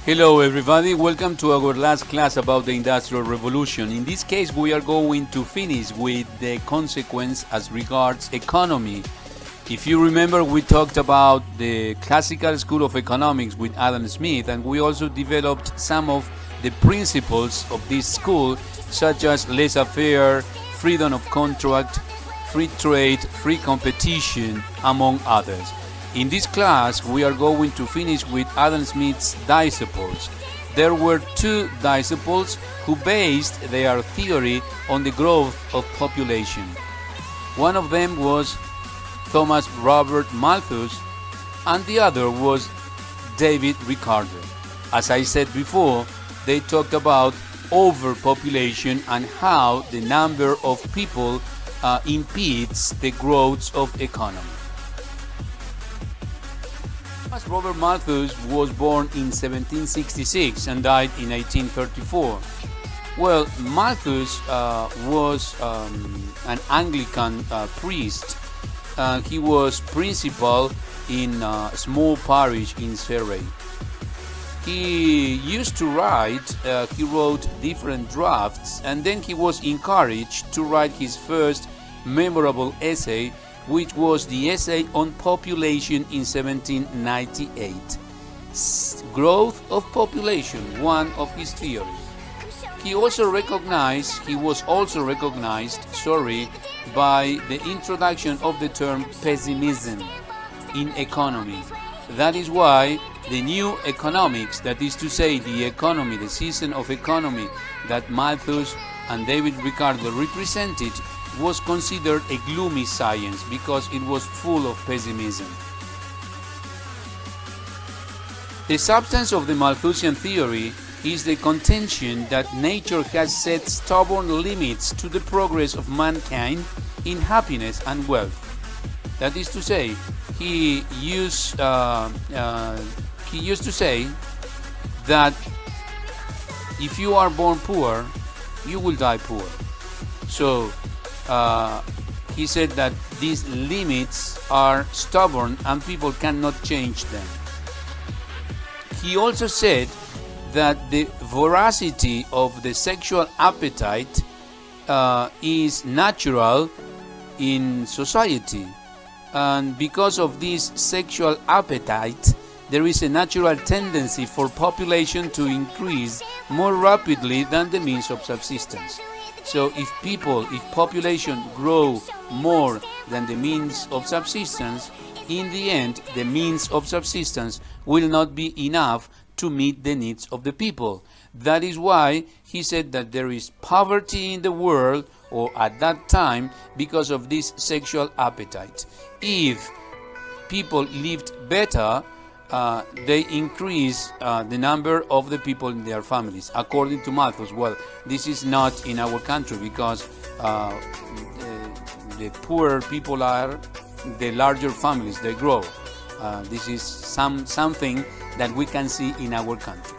Hello everybody, welcome to our last class about the Industrial Revolution. In this case we are going to finish with the consequence as regards economy. If you remember, we talked about the classical school of economics with Adam Smith, and we also developed some of the principles of this school, such as laissez-faire, freedom of contract, free trade, free competition, among others. In this class, we are going to finish with Adam Smith's disciples. There were two disciples who based their theory on the growth of population. One of them was Thomas Robert Malthus, and the other was David Ricardo. As I said before, they talked about overpopulation and how the number of people impedes the growth of economy. Thomas Robert Malthus was born in 1766 and died in 1834. Well, Malthus was an Anglican priest. He was principal in a small parish in Surrey. He used to write, he wrote different drafts, and then he was encouraged to write his first memorable essay, which was the essay on population in 1798. Growth of population, one of his theories. He was also recognized by the introduction of the term pessimism in economy. That is why the new economics, that is to say the economy, the system of economy that Malthus and David Ricardo represented, was considered a gloomy science because it was full of pessimism. The substance of the Malthusian theory is the contention that nature has set stubborn limits to the progress of mankind in happiness and wealth. That is to say, he used to say that if you are born poor, you will die poor. So he said that these limits are stubborn and people cannot change them. He also said that the voracity of the sexual appetite is natural in society, and because of this sexual appetite there is a natural tendency for population to increase more rapidly than the means of subsistence. So if population grow more than the means of subsistence, in the end the means of subsistence will not be enough to meet the needs of the people. That is why he said that there is poverty in the world, or at that time, because of this sexual appetite. If people lived better, they increase the number of the people in their families, according to Malthus. Well, this is not in our country because the poorer people are, the larger families they grow. This is something that we can see in our country.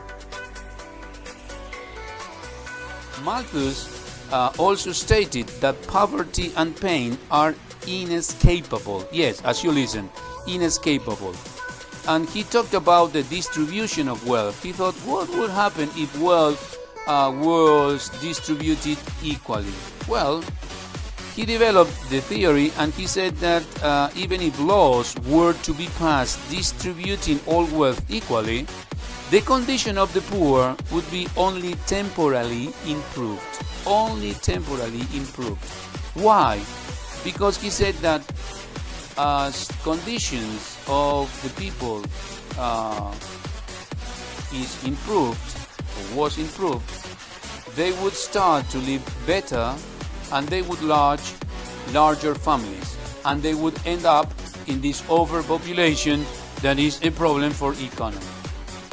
Malthus also stated that poverty and pain are inescapable. Yes, as you listen, inescapable. And he talked about the distribution of wealth. He thought, what would happen if wealth was distributed equally? Well, he developed the theory, and he said that even if laws were to be passed distributing all wealth equally, the condition of the poor would be only temporarily improved. Only temporarily improved. Why? Because he said that as conditions of the people is improved, or was improved, they would start to live better, and they would larger families, and they would end up in this overpopulation that is a problem for economy.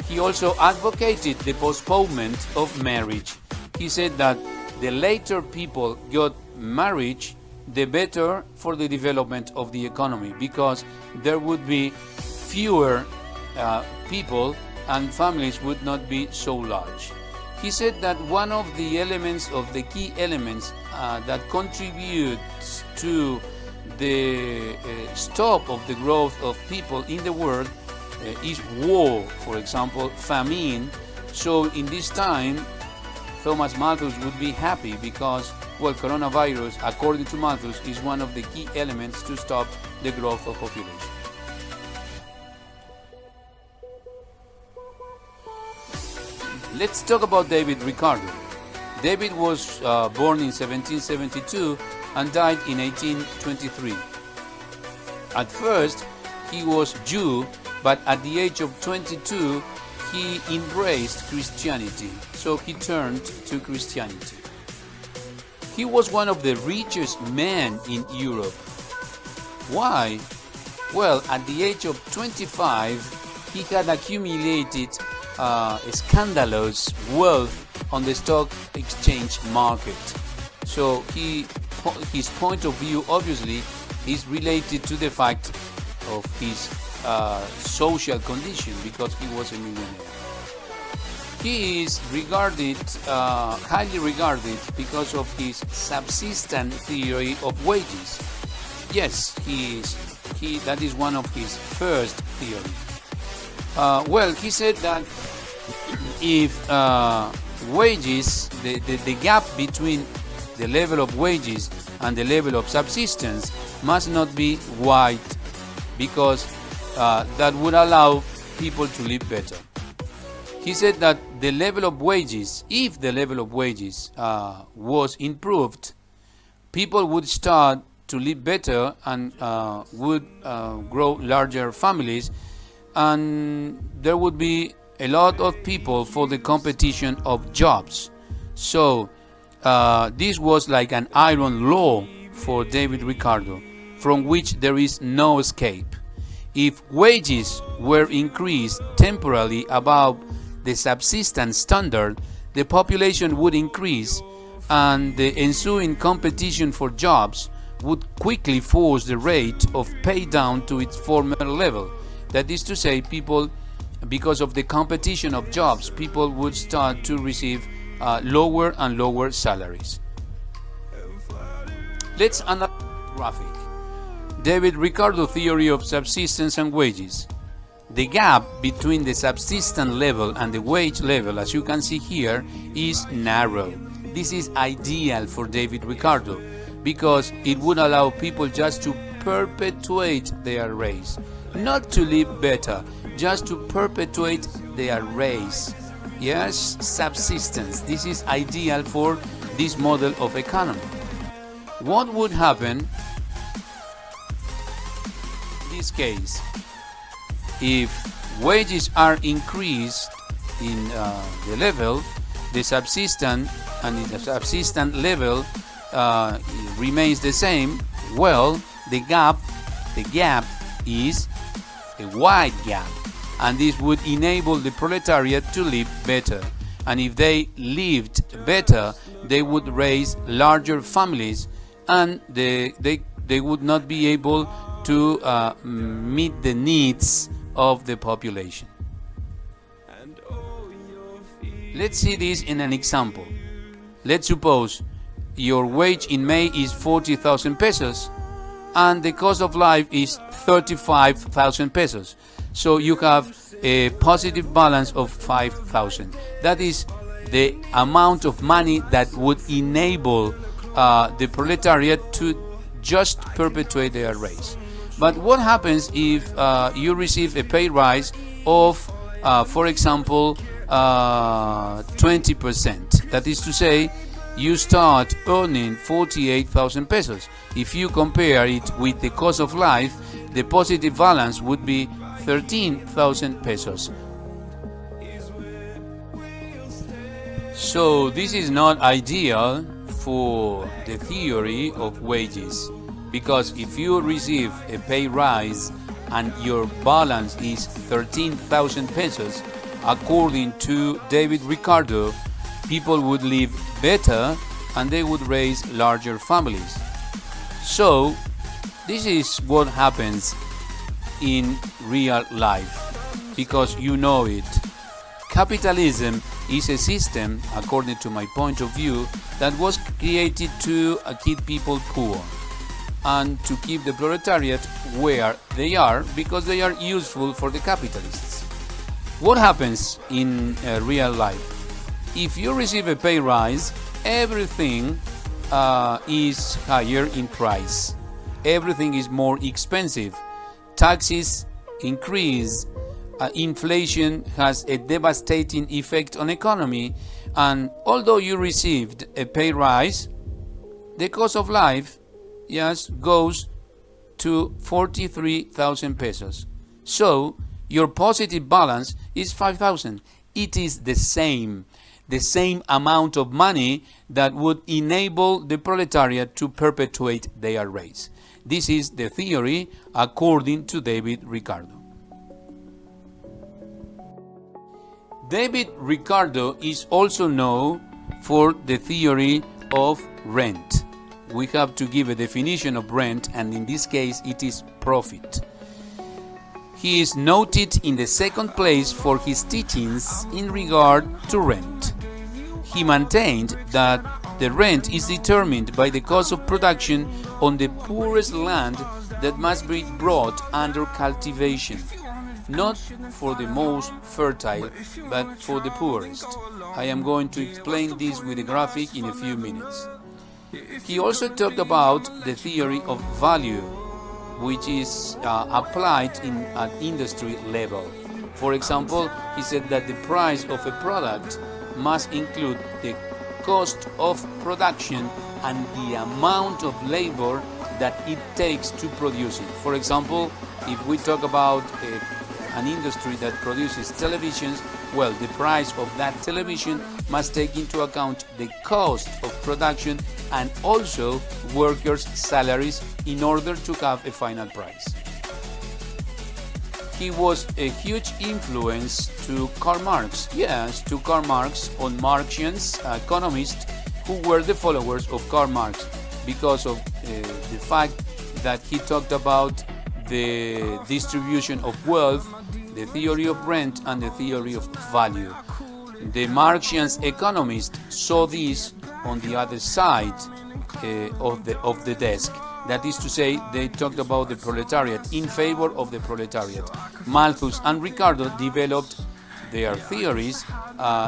He also advocated the postponement of marriage. He said that the later people got marriage, the better for the development of the economy, because there would be fewer people and families would not be so large. He said that one of the elements, of the key elements that contributes to the stop of the growth of people in the world is war, for example, famine. So in this time, Thomas Malthus would be happy because, well, coronavirus, according to Malthus, is one of the key elements to stop the growth of population. Let's talk about David Ricardo. David was born in 1772 and died in 1823. At first, he was Jew, but at the age of 22, he embraced Christianity, so he turned to Christianity. He was one of the richest men in Europe. Why? Well, at the age of 25, he had accumulated scandalous wealth on the stock exchange market. So his point of view obviously is related to the fact of his social condition, because he was a millionaire. He is regarded, highly regarded, because of his subsistence theory of wages. Yes, that is one of his first theory. Well, he said that if wages, the gap between the level of wages and the level of subsistence must not be wide, because that would allow people to live better. He said that the level of wages, if the level of wages was improved, people would start to live better and would grow larger families, and there would be a lot of people for the competition of jobs. So this was like an iron law for David Ricardo, from which there is no escape. If wages were increased temporarily above the subsistence standard, the population would increase, and the ensuing competition for jobs would quickly force the rate of pay down to its former level. That is to say, people, because of the competition of jobs, people would start to receive lower and lower salaries. Let's analyze the graphic. David Ricardo theory of subsistence and wages. The gap between the subsistence level and the wage level, as you can see here, is narrow. This is ideal for David Ricardo because it would allow people just to perpetuate their race, not to live better, just to perpetuate their race. Yes, subsistence. This is ideal for this model of economy. What would happen in this case if wages are increased in the level, the subsistence, and in the subsistence level remains the same? Well, the gap is a wide gap, and this would enable the proletariat to live better. And if they lived better, they would raise larger families, and they would not be able to meet the needs of the population. Let's see this in an example. Let's suppose your wage in May is 40,000 pesos and the cost of life is 35,000 pesos. So you have a positive balance of 5,000. That is the amount of money that would enable the proletariat to just perpetuate their race. But what happens if you receive a pay rise of, for example, 20%? That is to say, you start earning 48,000 pesos. If you compare it with the cost of life, the positive balance would be 13,000 pesos. So this is not ideal for the theory of wages, because if you receive a pay rise and your balance is 13,000 pesos, according to David Ricardo, people would live better and they would raise larger families. So this is what happens in real life, because you know it. Capitalism is a system, according to my point of view, that was created to keep people poor. and to keep the proletariat where they are because they are useful for the capitalists. What happens in real life? If you receive a pay rise, everything is higher in price. Everything is more expensive. Taxes increase. Inflation has a devastating effect on economy, and although you received a pay rise, the cost of life goes to 43,000 pesos. So your positive balance is 5,000. It is the same amount of money that would enable the proletariat to perpetuate their race. This is the theory according to David Ricardo. David Ricardo is also known for the theory of rent. We have to give a definition of rent, and in this case it is profit. He is noted in the second place for his teachings in regard to rent. He maintained that the rent is determined by the cost of production on the poorest land that must be brought under cultivation, not for the most fertile, but for the poorest. I am going to explain this with a graphic in a few minutes. He also talked about the theory of value, which is applied at industry level. For example, he said that the price of a product must include the cost of production and the amount of labor that it takes to produce it. For example, if we talk about an industry that produces televisions, well, the price of that television must take into account the cost of production and also workers' salaries in order to have a final price. He was a huge influence to Karl Marx, on Marxians, economists who were the followers of Karl Marx, because of the fact that he talked about the distribution of wealth, the theory of rent, and the theory of value. The Marxian economists saw this on the other side of the desk. That is to say, they talked about the proletariat, in favor of the proletariat. Malthus and Ricardo developed their theories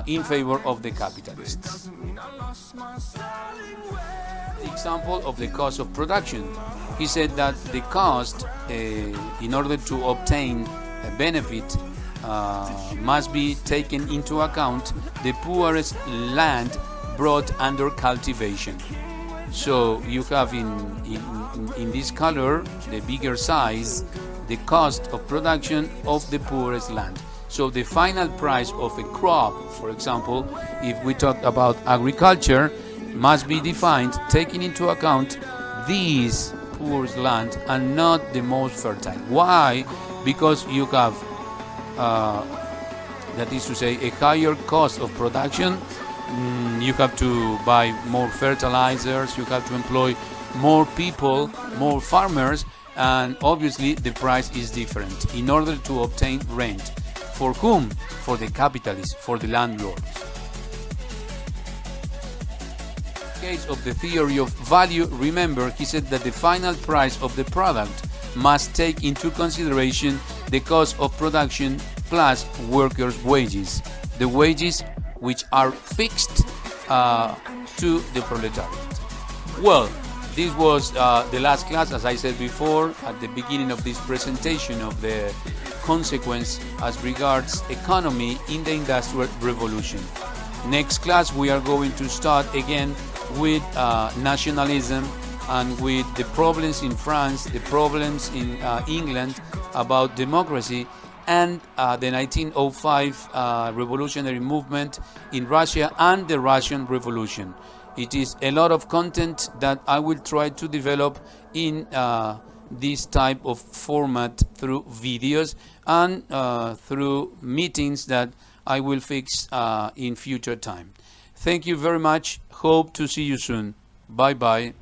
in favor of the capitalists. The example of the cost of production. He said that the cost, in order to obtain a benefit, must be taken into account the poorest land brought under cultivation. So you have in this color, the bigger size, the cost of production of the poorest land. So the final price of a crop, for example, if we talk about agriculture, must be defined taking into account this poorest land and not the most fertile. Why? Because you have, that is to say, a higher cost of production. You have to buy more fertilizers, you have to employ more people, more farmers, and obviously the price is different in order to obtain rent. For whom? For the capitalists, for the landlords. In case of the theory of value, remember, he said that the final price of the product must take into consideration the cost of production plus workers' wages, the wages which are fixed to the proletariat. Well, this was the last class, as I said before, at the beginning of this presentation of the consequence as regards economy in the Industrial Revolution. Next class, we are going to start again with nationalism and with the problems in France, the problems in England about democracy, and the 1905 revolutionary movement in Russia and the Russian Revolution. It is a lot of content that I will try to develop in this type of format through videos and through meetings that I will fix in future time. Thank you very much. Hope to see you soon. Bye bye.